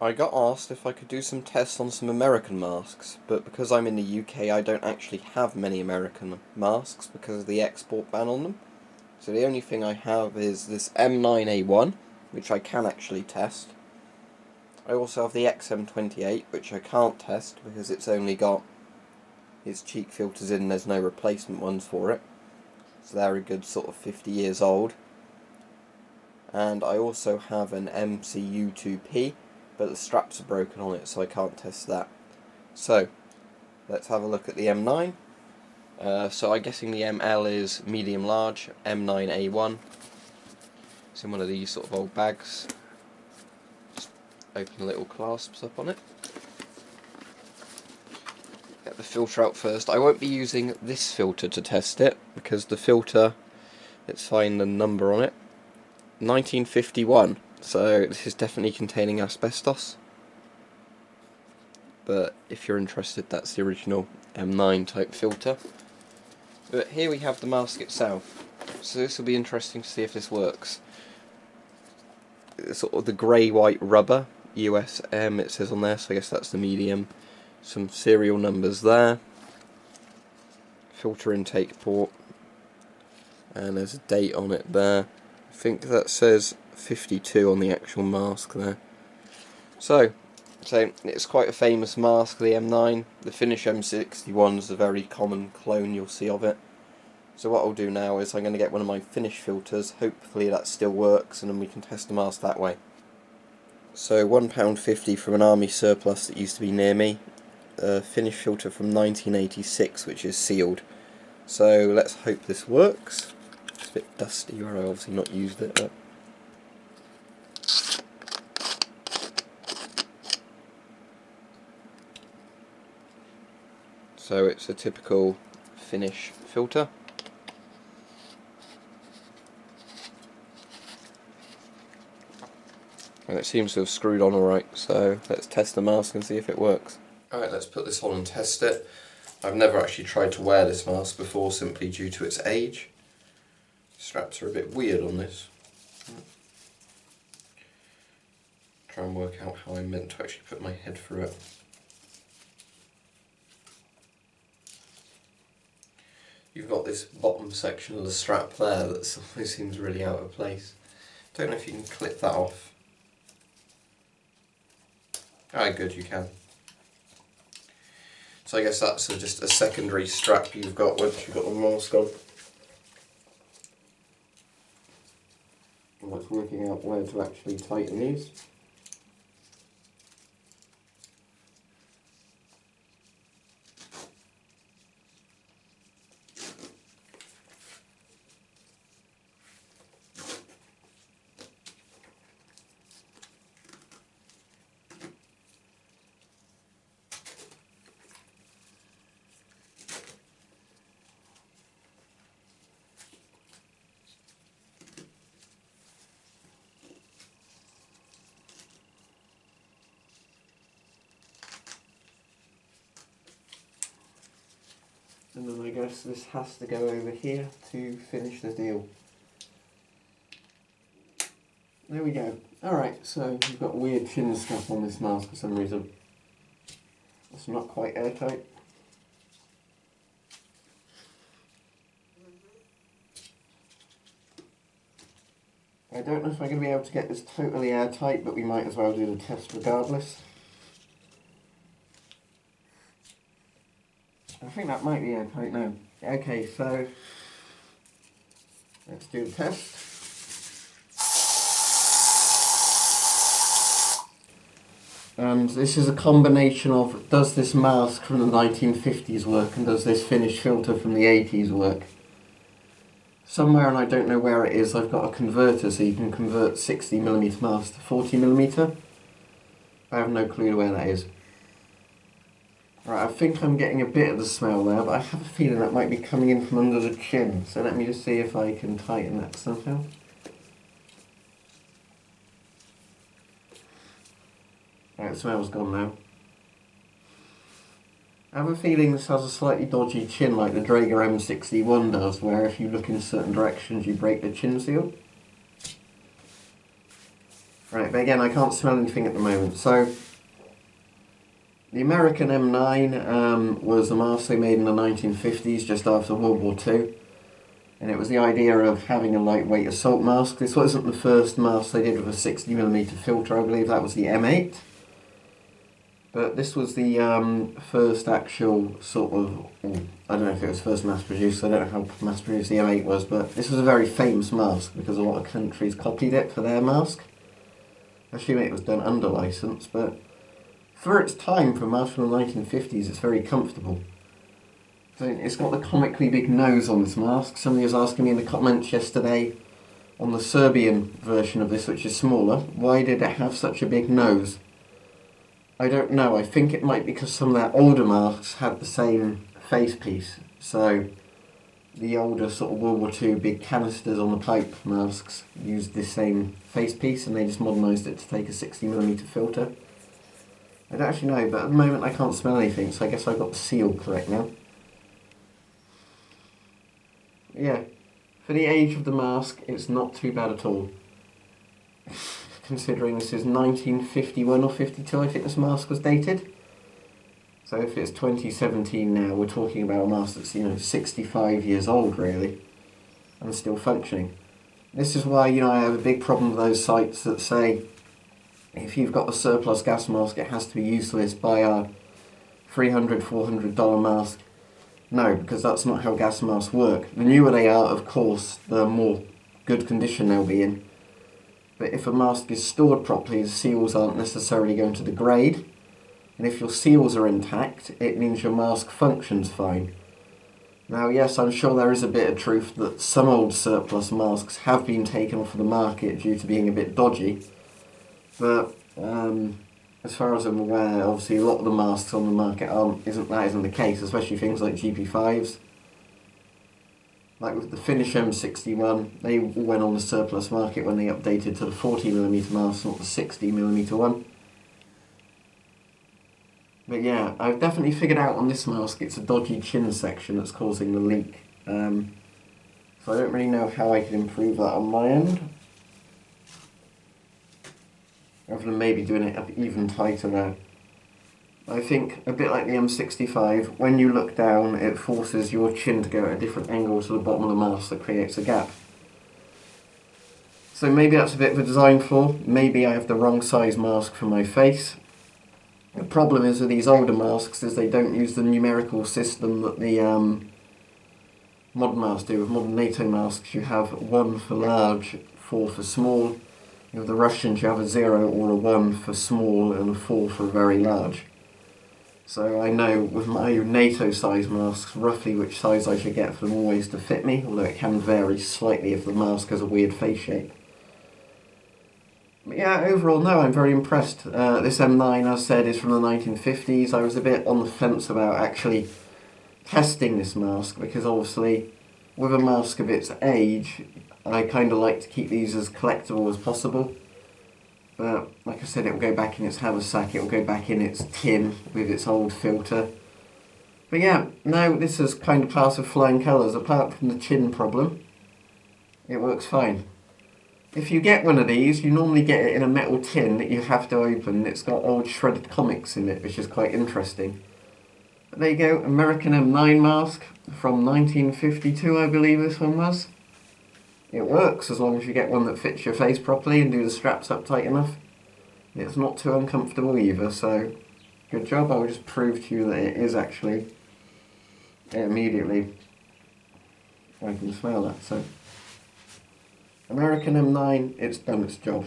I got asked if I could do some tests on some American masks, but because I'm in the UK I don't actually have many American masks because of the export ban on them. So the only thing I have is this M9A1, which I can actually test. I also have the XM28, which I can't test because it's only got its cheek filters in, there's no replacement ones for it. So they're a good sort of 50 years old. And I also have an MCU2P, but the straps are broken on it, so I can't test that. So, let's have a look at the M9. So I'm guessing the ML is medium large, M9A1. It's in one of these sort of old bags. Just open the little clasps up on it. Get the filter out first. I won't be using this filter to test it, because the filter, let's find the number on it, 1951. So this is definitely containing asbestos. But if you're interested, that's the original M9 type filter. But here we have the mask itself. So this will be interesting to see if this works. It's sort of the grey-white rubber, US M it says on there, so I guess that's the medium. Some serial numbers there. Filter intake port. And there's a date on it there. I think that says 52 on the actual mask there. So it's quite a famous mask, the M9. The Finnish M61 is a very common clone you'll see of it. So what I'll do now is I'm going to get one of my Finnish filters, hopefully that still works, and then we can test the mask that way. So £1.50 from an army surplus that used to be near me. A Finnish filter from 1986 which is sealed. So let's hope this works. It's a bit dusty where I've obviously not used it, but so it's a typical Finnish filter. And it seems to have screwed on alright, so let's test the mask and see if it works. Alright, let's put this on and test it. I've never actually tried to wear this mask before simply due to its age. Straps are a bit weird on this. Try and work out how I'm meant to actually put my head through it. You've got this bottom section of the strap there that seems really out of place. Don't know if you can clip that off. Ah, good, you can. So I guess that's just a secondary strap you've got once you've got the mask on. And that's working out where to actually tighten these. And then I guess this has to go over here to finish the deal. There we go. Alright, so you've got a weird chin strap on this mask for some reason. It's not quite airtight. I don't know if I'm going to be able to get this totally airtight, but we might as well do the test regardless. I think that might be airtight now. Okay, so let's do the test. And this is a combination of, does this mask from the 1950s work and does this Finnish filter from the 80s work? Somewhere, and I don't know where it is, I've got a converter so you can convert 60mm mask to 40mm. I have no clue where that is. Right, I think I'm getting a bit of the smell there, but I have a feeling that might be coming in from under the chin. So let me just see if I can tighten that somehow. Right, the smell's gone now. I have a feeling this has a slightly dodgy chin like the Draeger M61 does, where if you look in certain directions you break the chin seal. Right, but again, I can't smell anything at the moment. So, the American M9 was a mask they made in the 1950s, just after World War II. And it was the idea of having a lightweight assault mask. This wasn't the first mask they did with a 60mm filter, I believe that was the M8. But this was the first actual sort of, I don't know if it was first mass produced, I don't know how mass produced the M8 was, but this was a very famous mask because a lot of countries copied it for their mask. I assume it was done under license, but for its time, for a mask from the 1950s, it's very comfortable. So it's got the comically big nose on this mask. Somebody was asking me in the comments yesterday on the Serbian version of this, which is smaller, why did it have such a big nose? I don't know. I think it might be because some of their older masks had the same face piece. So the older sort of World War II big canisters on the pipe masks used this same face piece, and they just modernised it to take a 60mm filter. I don't actually know, but at the moment I can't smell anything, so I guess I've got the seal correct now. Yeah, for the age of the mask, it's not too bad at all. Considering this is 1951 or 52, I think this mask was dated. So if it's 2017 now, we're talking about a mask that's, 65 years old, really, and still functioning. This is why, I have a big problem with those sites that say, if you've got a surplus gas mask, it has to be useless, buy a $300, $400 mask. No, because that's not how gas masks work. The newer they are, of course, the more good condition they'll be in. But if a mask is stored properly, the seals aren't necessarily going to degrade. And if your seals are intact, it means your mask functions fine. Now, yes, I'm sure there is a bit of truth that some old surplus masks have been taken off of the market due to being a bit dodgy. But as far as I'm aware, obviously a lot of the masks on the market isn't the case, especially things like GP5s. Like with the Finnish M9A1, they all went on the surplus market when they updated to the 40mm mask, not the 60mm one. But yeah, I've definitely figured out on this mask it's a dodgy chin section that's causing the leak. So I don't really know how I can improve that on my end. Other than maybe doing it even tighter there. I think, a bit like the M65, when you look down, it forces your chin to go at a different angle to the bottom of the mask that creates a gap. So maybe that's a bit of a design flaw. Maybe I have the wrong size mask for my face. The problem is with these older masks is they don't use the numerical system that the modern masks do. With modern NATO masks, you have 1 for large, 4 for small. With the Russians, you have a 0 or a 1 for small and a 4 for very large. So I know with my NATO size masks roughly which size I should get for them always to fit me, although it can vary slightly if the mask has a weird face shape. But yeah, overall, no, I'm very impressed. This M9, as said, is from the 1950s. I was a bit on the fence about actually testing this mask because obviously with a mask of its age, I kind of like to keep these as collectible as possible. But like I said, it will go back in its haversack, it will go back in its tin with its old filter. But yeah, no, this is kind of passed with flying colours. Apart from the chin problem, it works fine. If you get one of these, you normally get it in a metal tin that you have to open. It's got old shredded comics in it, which is quite interesting. But there you go, American M9 mask from 1952, I believe this one was. It works as long as you get one that fits your face properly and do the straps up tight enough. It's not too uncomfortable either, so good job. I'll just prove to you that it is actually immediately. I can smell that, so American M9, it's done its job.